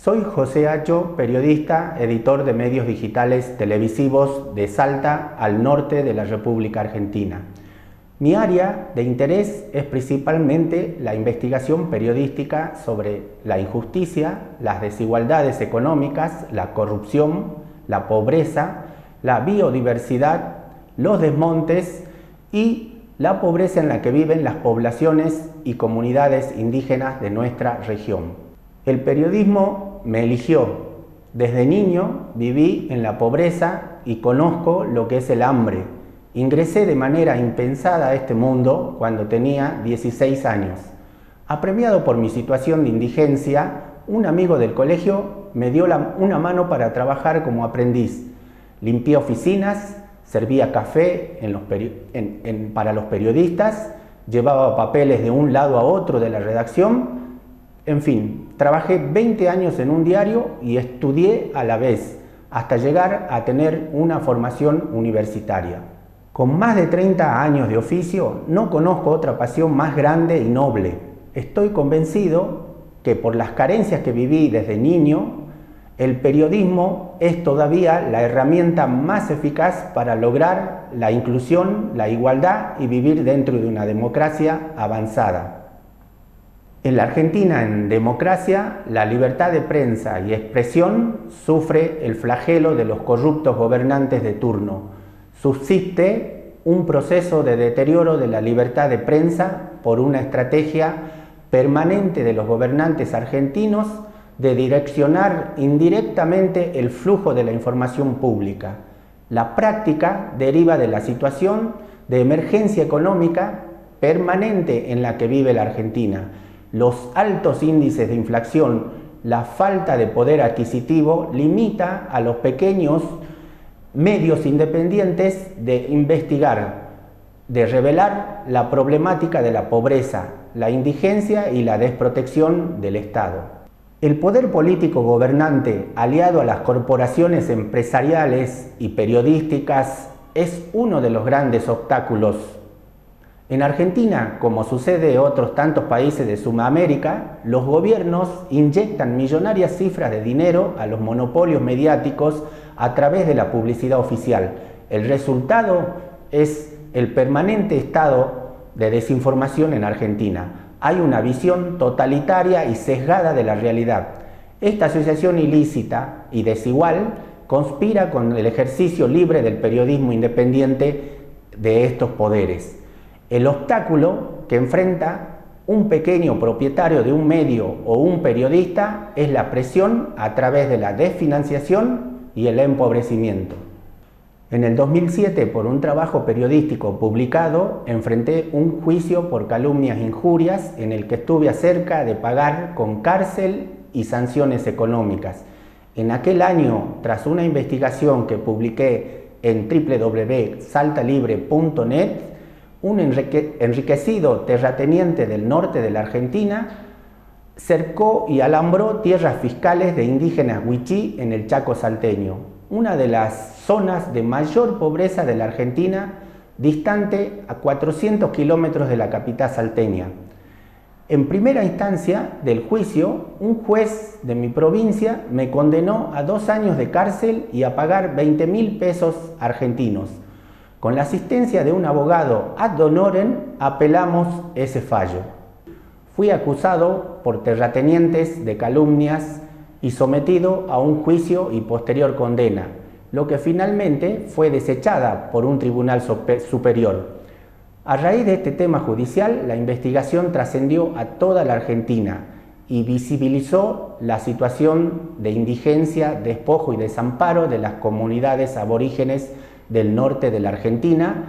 Soy José Acho, periodista, editor de medios digitales televisivos de Salta, al norte de la República Argentina. Mi área de interés es principalmente la investigación periodística sobre la injusticia, las desigualdades económicas, la corrupción, la pobreza, la biodiversidad, los desmontes y la pobreza en la que viven las poblaciones y comunidades indígenas de nuestra región. El periodismo me eligió. Desde niño viví en la pobreza y conozco lo que es el hambre. Ingresé de manera impensada a este mundo cuando tenía 16 años. Apremiado por mi situación de indigencia, un amigo del colegio me dio una mano para trabajar como aprendiz. Limpié oficinas, servía café para los periodistas, llevaba papeles de un lado a otro de la redacción. En fin, trabajé 20 años en un diario y estudié a la vez, hasta llegar a tener una formación universitaria. Con más de 30 años de oficio, no conozco otra pasión más grande y noble. Estoy convencido que por las carencias que viví desde niño, el periodismo es todavía la herramienta más eficaz para lograr la inclusión, la igualdad y vivir dentro de una democracia avanzada. En la Argentina, en democracia, la libertad de prensa y expresión sufre el flagelo de los corruptos gobernantes de turno. Subsiste un proceso de deterioro de la libertad de prensa por una estrategia permanente de los gobernantes argentinos de direccionar indirectamente el flujo de la información pública. La práctica deriva de la situación de emergencia económica permanente en la que vive la Argentina. Los altos índices de inflación, la falta de poder adquisitivo limita a los pequeños medios independientes de investigar, de revelar la problemática de la pobreza, la indigencia y la desprotección del Estado. El poder político gobernante, aliado a las corporaciones empresariales y periodísticas, es uno de los grandes obstáculos. En Argentina, como sucede en otros tantos países de Sudamérica, los gobiernos inyectan millonarias cifras de dinero a los monopolios mediáticos a través de la publicidad oficial. El resultado es el permanente estado de desinformación en Argentina. Hay una visión totalitaria y sesgada de la realidad. Esta asociación ilícita y desigual conspira con el ejercicio libre del periodismo independiente de estos poderes. El obstáculo que enfrenta un pequeño propietario de un medio o un periodista es la presión a través de la desfinanciación y el empobrecimiento. En el 2007, por un trabajo periodístico publicado, enfrenté un juicio por calumnias e injurias en el que estuve cerca de pagar con cárcel y sanciones económicas. En aquel año, tras una investigación que publiqué en www.saltalibre.net, un enriquecido terrateniente del norte de la Argentina cercó y alambró tierras fiscales de indígenas huichí en el Chaco salteño, una de las zonas de mayor pobreza de la Argentina, distante a 400 kilómetros de la capital salteña. En primera instancia del juicio, un juez de mi provincia me condenó a 2 años de cárcel y a pagar 20.000 pesos argentinos. Con la asistencia de un abogado ad honorem, apelamos ese fallo. Fui acusado por terratenientes de calumnias y sometido a un juicio y posterior condena, lo que finalmente fue desechada por un tribunal superior. A raíz de este tema judicial, la investigación trascendió a toda la Argentina y visibilizó la situación de indigencia, despojo y desamparo de las comunidades aborígenes del norte de la Argentina,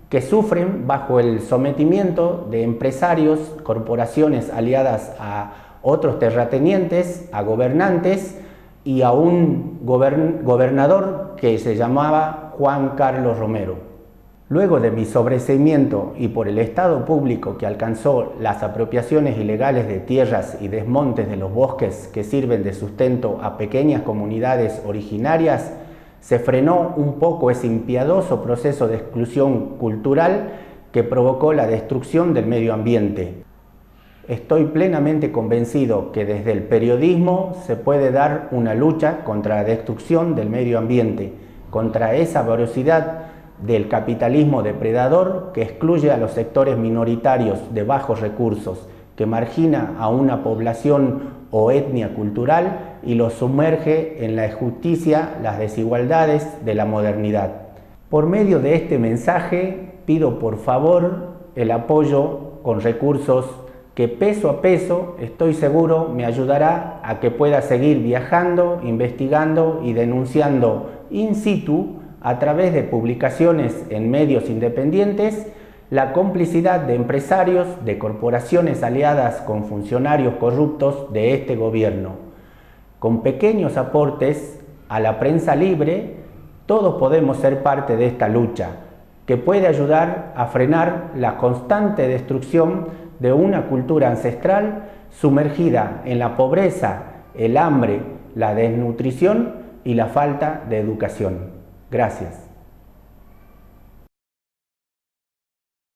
que sufren bajo el sometimiento de empresarios, corporaciones aliadas a otros terratenientes, a gobernantes y a un gobernador que se llamaba Juan Carlos Romero. Luego de mi sobreseimiento y por el estado público que alcanzó las apropiaciones ilegales de tierras y desmontes de los bosques que sirven de sustento a pequeñas comunidades originarias, se frenó un poco ese impiadoso proceso de exclusión cultural que provocó la destrucción del medio ambiente. Estoy plenamente convencido que desde el periodismo se puede dar una lucha contra la destrucción del medio ambiente, contra esa voracidad del capitalismo depredador que excluye a los sectores minoritarios de bajos recursos, que margina a una población o etnia cultural y los sumerge en la injusticia, las desigualdades de la modernidad. Por medio de este mensaje pido por favor el apoyo con recursos que peso a peso estoy seguro me ayudará a que pueda seguir viajando, investigando y denunciando in situ a través de publicaciones en medios independientes la complicidad de empresarios, de corporaciones aliadas con funcionarios corruptos de este gobierno. Con pequeños aportes a la prensa libre, todos podemos ser parte de esta lucha, que puede ayudar a frenar la constante destrucción de una cultura ancestral sumergida en la pobreza, el hambre, la desnutrición y la falta de educación. Gracias.